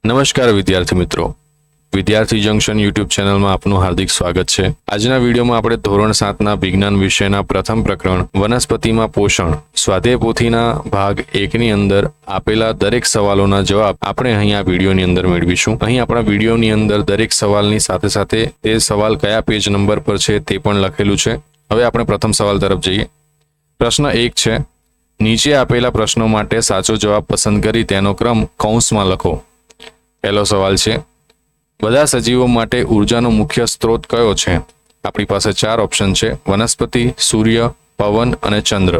નમસ્કાર વિદ્યાર્થી મિત્રો, વિદ્યાર્થી જંકશન યુટ્યુબ ચેનલમાં આપનું હાર્દિક સ્વાગત છે। આજના વિડીયોમાં આપણે ધોરણ 7ના વિજ્ઞાન વિષયના પ્રથમ પ્રકરણ વનસ્પતિમાં પોષણ સ્વાધ્યાય પોથીના ભાગ 1 ની અંદર આપેલા દરેક સવાલોના જવાબ આપણે અહીં આ વિડીયોની અંદર મેળવીશું। અહીં આપણા વિડીયોની અંદર દરેક સવાલની સાથે સાથે તે સવાલ કયા પેજ નંબર પર છે તે પણ લખેલું છે। હવે આપણે પ્રથમ સવાલ તરફ જઈએ। પ્રશ્ન 1 છે, નીચે આપેલા પ્રશ્નો માટે સાચો જવાબ પસંદ કરી તેનો ક્રમ કૌંસમાં લખો। પહેલો સવાલ છે, બધા સજીવો માટે ઉર્જાનો મુખ્ય સ્ત્રોત કયો છે? આપણી પાસે 4 ઓપ્શન છે, વનસ્પતિ, સૂર્ય, પવન અને ચંદ્ર।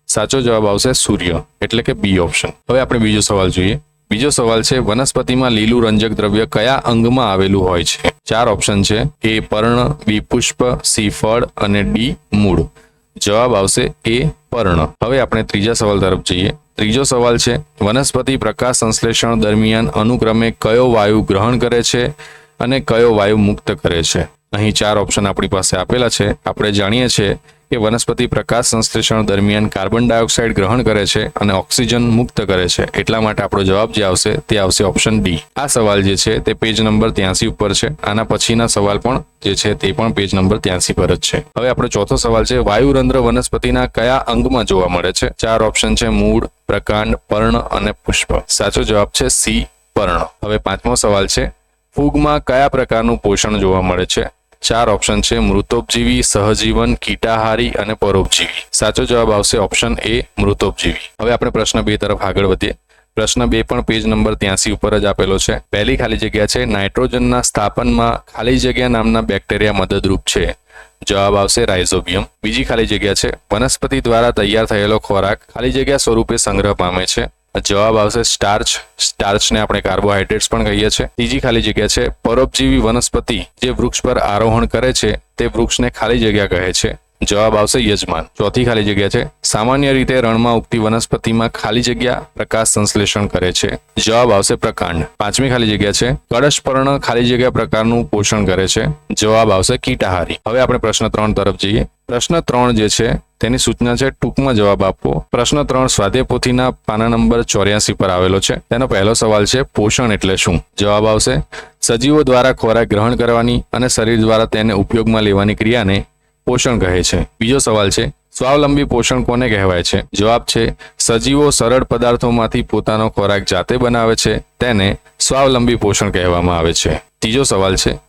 સાચો જવાબ આવશે સૂર્ય, એટલે કે બી ઓપ્શન। હવે આપણે બીજો સવાલ જોઈએ। બીજો સવાલ છે, વનસ્પતિમાં લીલું રંજક દ્રવ્ય કયા અંગમાં આવેલું હોય છે? 4 ઓપ્શન છે, એ પર્ણ, બી પુષ્પ, સી ફળ અને ડી મૂળ। જવાબ આવશે એ પર્ણ। હવે આપણે ત્રીજા સવાલ તરફ જઈએ। ત્રીજો સવાલ છે, વનસ્પતિ પ્રકાશ સંશ્લેષણ દરમિયાન અનુક્રમે કયો વાયુ ગ્રહણ કરે છે અને કયો વાયુ મુક્ત કરે છે? અહીં 4 ઓપ્શન આપણી પાસે આપેલા છે। આપણે જાણીએ છીએ કે વનસ્પતિ પ્રકાશ સંશ્લેષણ દરમિયાન કાર્બન ડાયોક્સાઇડ ગ્રહણ કરે છે અને ઓક્સિજન મુક્ત કરે છે, એટલા માટે આપણો જવાબ જે આવશે તે આવશે ઓપ્શન ડી। આ સવાલ જે છે તે પેજ નંબર 83 ઉપર છે। આના પછીના સવાલ પણ જે છે તે પણ પેજ નંબર 83 પર જ છે। હવે આપણો ચોથો સવાલ છે, વાયુરંધ્ર વનસ્પતિના કયા અંગમાં જોવા મળે છે? 4 ઓપ્શન છે, મૂળ, પ્રકાંડ, પર્ણ અને પુષ્પ। સાચો જવાબ છે સી પર્ણ। હવે પાંચમો સવાલ છે, ફૂગમાં કયા પ્રકારનું પોષણ જોવા મળે છે? 4 ઓપ્શન છે, મૃતોપજીવી, સહજીવન, કીટાહારી અને પરોપજીવી। સાચો જવાબ આવશે ઓપ્શન એ મૃતોપજીવી। હવે આપણે પ્રશ્ન 2 તરફ આગળ વધીએ। પ્રશ્ન 2 પણ પેજ નંબર 83 ઉપર જ આપેલો છે। પહેલી ખાલી જગ્યા છે, નાઇટ્રોજનના સ્થાપનમાં ખાલી જગ્યા નામના બેક્ટેરિયા મદદરૂપ છે। જવાબ આવશે રાઇઝોબિયમ। બીજી ખાલી જગ્યા છે, વનસ્પતિ દ્વારા તૈયાર થયેલો ખોરાક ખાલી જગ્યા સ્વરૂપે સંગ્રહ પામે છે। જવાબ આવશે સ્ટાર્ચ। સ્ટાર્ચને આપણે કાર્બોહાઈડ્રેટ્સ પણ કહીએ છીએ। ત્રીજી ખાલી જગ્યા છે, પરોપજીવી વનસ્પતિ જે વૃક્ષ પર આરોહણ કરે છે તે વૃક્ષને ખાલી જગ્યા કહે છે। જવાબ આવશે યજમાન। ચોથી ખાલી જગ્યા છે, સામાન્ય રીતે રણમાં ઉગતી વનસ્પતિમાં ખાલી જગ્યા પ્રકાશ સંશ્લેષણ કરે છે। જવાબ આવશે પ્રકાંડ। પાંચમી ખાલી જગ્યા છે, કળશપર્ણ ખાલી જગ્યા પ્રકારનું પોષણ કરે છે। જવાબ આવશે કીટાહારી। હવે આપણે પ્રશ્ન 3 તરફ જઈએ। પ્રશ્ન 3 જે છે તેની સૂચના છે, ટૂંકમાં જવાબ આપવો। પ્રશ્ન 3 સ્વાધ્યાય પોથીના પાના નંબર 84 પર આવેલો છે। તેનો પહેલો સવાલ છે, પોષણ એટલે શું? જવાબ આવશે સજીવો દ્વારા ખોરાક ગ્રહણ કરવાની અને શરીર દ્વારા તેને ઉપયોગમાં લેવાની ક્રિયાને પોષણ કહે છે। બીજો સવાલ છે, સ્વાવલંબી પોષણ કોને કહેવાય છે? જવાબ છે, સજીવો સરળ પદાર્થોમાંથી પોતાનો ખોરાક જાતે બનાવે છે તેને સ્વાવલંબી પોષણ કહેવામાં આવે છે। ત્રીજો સવાલ છે,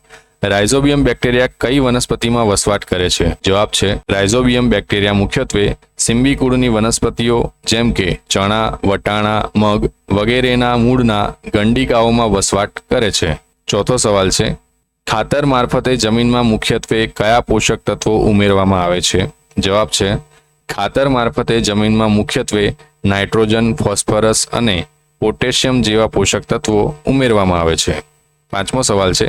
રાઇઝોબિયમ બેક્ટેરિયા કઈ વનસ્પતિમાં વસવાટ કરે છે? જવાબ છે, રાઇઝોબિયમ બેક્ટેરિયા મુખ્યત્વે સિમ્બી કુળની વનસ્પતિઓ જેમ કે ચણા, વટાણા, મગ વગેરેના મૂળના ગંડિકાઓમાં વસવાટ કરે છે। ચોથો સવાલ છે, ખાતર મારફતે જમીનમાં મુખ્યત્વે કયા પોષક તત્વો ઉમેરવામાં આવે છે? જવાબ છે, ખાતર મારફતે જમીનમાં મુખ્યત્વે નાઇટ્રોજન, ફોસ્ફરસ અને પોટેશિયમ જેવા પોષક તત્વો ઉમેરવામાં આવે છે। પાંચમો સવાલ છે,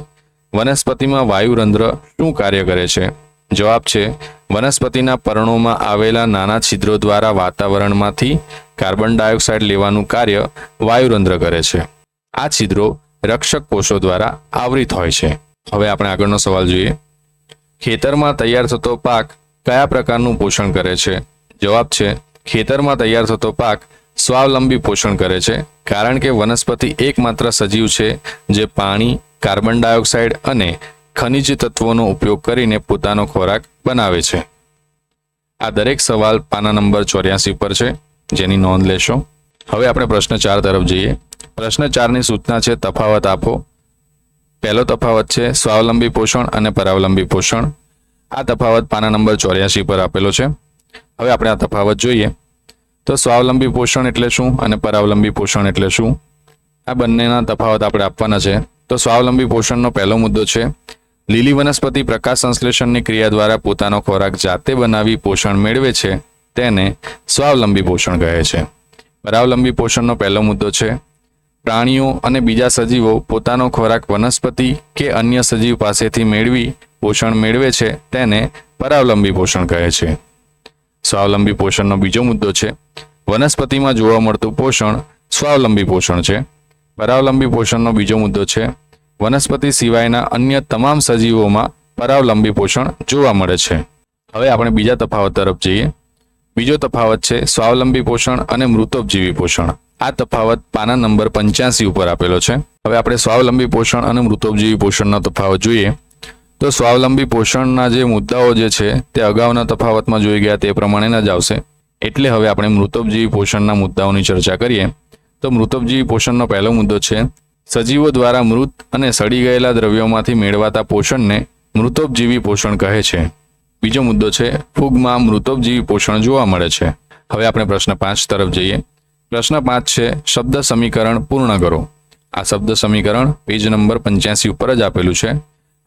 વનસ્પતિમાં વાયુરંધ્ર શું કાર્ય કરે છે? જવાબ છે, વનસ્પતિના પર્ણોમાં આવેલા નાના છિદ્રો દ્વારા વાતાવરણમાંથી કાર્બન ડાયોક્સાઇડ લેવાનું કાર્ય વાયુરંધ્ર કરે છે। આ છિદ્રો રક્ષક કોષો દ્વારા આવૃત હોય છે। હવે આપણે આગળનો સવાલ જોઈએ। ખેતરમાં તૈયાર થતો પાક કયા પ્રકારનું પોષણ કરે છે? જવાબ છે, ખેતરમાં તૈયાર થતો પાક સ્વાવલંબી પોષણ કરે છે, કારણ કે વનસ્પતિ એકમાત્ર સજીવ છે જે પાણી, કાર્બન ડાયોક્સાઇડ અને ખનિજ તત્વોનો ઉપયોગ કરીને પોતાનો ખોરાક બનાવે છે। આ દરેક સવાલ પાના નંબર 84 પર છે, જેની નોંધ લેશો। હવે આપણે પ્રશ્ન 4 તરફ જઈએ। પ્રશ્ન 4ની સૂચના છે, તફાવત આપો। પહેલો તફાવત છે, સ્વાવલંબી પોષણ અને પરાવલંબી પોષણ। આ તફાવત પાના નંબર 84 પર આપેલો છે। હવે આપણે આ તફાવત જોઈએ તો સ્વાવલંબી પોષણ એટલે શું અને પરાવલંબી પોષણ એટલે શું? આ બંનેના તફાવત આપણે આપવાના છે। તો સ્વાવલંબી પોષણનો પહેલો મુદ્દો છે, લીલી વનસ્પતિ પ્રકાશ સંશ્લેષણની ક્રિયા દ્વારા પોતાનો ખોરાક જાતે બનાવી પોષણ મેળવે છે તેને સ્વાવલંબી પોષણ કહે છે। પરાવલંબી પોષણનો પહેલો મુદ્દો છે, પ્રાણીઓ અને બીજા સજીવો પોતાનો ખોરાક વનસ્પતિ કે અન્ય સજીવ પાસેથી મેળવી પોષણ મેળવે છે તેને પરાવલંબી પોષણ કહે છે। સ્વાવલંબી પોષણનો બીજો મુદ્દો છે, વનસ્પતિમાં જોવા મળતું પોષણ સ્વાવલંબી પોષણ છે। પરાવલંબી પોષણનો બીજો મુદ્દો છે, વનસ્પતિ સિવાયના અન્ય તમામ સજીવોમાં પરાવલંબી પોષણ જોવા મળે છે। હવે આપણે બીજા તફાવત તરફ જઈએ। બીજો તફાવત છે સ્વાવલંબી પોષણ અને મૃતોપજીવી પોષણ। આ તફાવત પાના નંબર 85 ઉપર આપેલો છે। હવે આપણે સ્વાવલંબી પોષણ અને મૃતોપજીવી પોષણનો તફાવત જોઈએ તો સ્વાવલંબી પોષણના જે મુદ્દાઓ જે છે તે અગાઉના તફાવતમાં જોઈ ગયા તે પ્રમાણેના જ આવશે. એટલે હવે આપણે મૃતોપજીવી પોષણના મુદ્દાઓની ચર્ચા કરીએ તો મૃતોપજીવી પોષણનો પહેલો મુદ્દો છે સજીવો દ્વારા મૃત અને સડી ગયેલા દ્રવ્યોમાંથી મેળવાતા પોષણને મૃતોપજીવી પોષણ કહે છે. બીજો મુદ્દો છે ફૂગમાં મૃતોપજીવી પોષણ જોવા મળે છે. હવે આપણે પ્રશ્ન 5 તરફ જઈએ. પ્રશ્ન 5 છે શબ્દ સમીકરણ પૂર્ણ કરો. આ શબ્દ સમીકરણ પેજ નંબર 85 ઉપર જ આપેલું છે.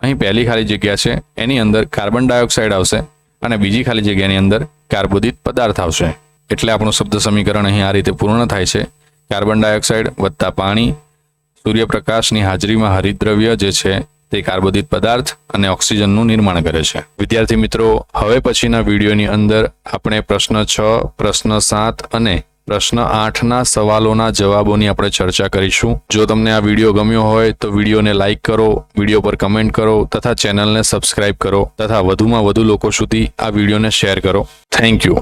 અહીં પહેલી ખાલી જગ્યા છે એની અંદર કાર્બન ડાયોક્સાઇડ આવશે અને બીજી ખાલી જગ્યાની અંદર કાર્બોદિત પદાર્થ આવશે. એટલે આપણું શબ્દ સમીકરણ અહીં આ રીતે પૂર્ણ થાય છે. કાર્બન ડાયોક્સાઇડ વત્તા પાણી, સૂર્યપ્રકાશની હાજરીમાં હરિતદ્રવ્ય જે છે તે કાર્બોદિત પદાર્થ અને ઓક્સિજનનું નિર્માણ કરે છે. વિદ્યાર્થી મિત્રો, હવે પછીના વિડીયોની અંદર આપણે પ્રશ્ન 6, પ્રશ્ન 7 અને પ્રશ્ન 8ના સવાલોના જવાબોની આપણે ચર્ચા કરીશું. જો તમને આ વિડીયો ગમ્યો હોય તો વિડીયોને લાઇક કરો, વિડીયો પર કમેન્ટ કરો તથા ચેનલને સબસ્ક્રાઇબ કરો તથા વધુમાં વધુ લોકો સુધી આ વિડીયોને શેર કરો. Thank you.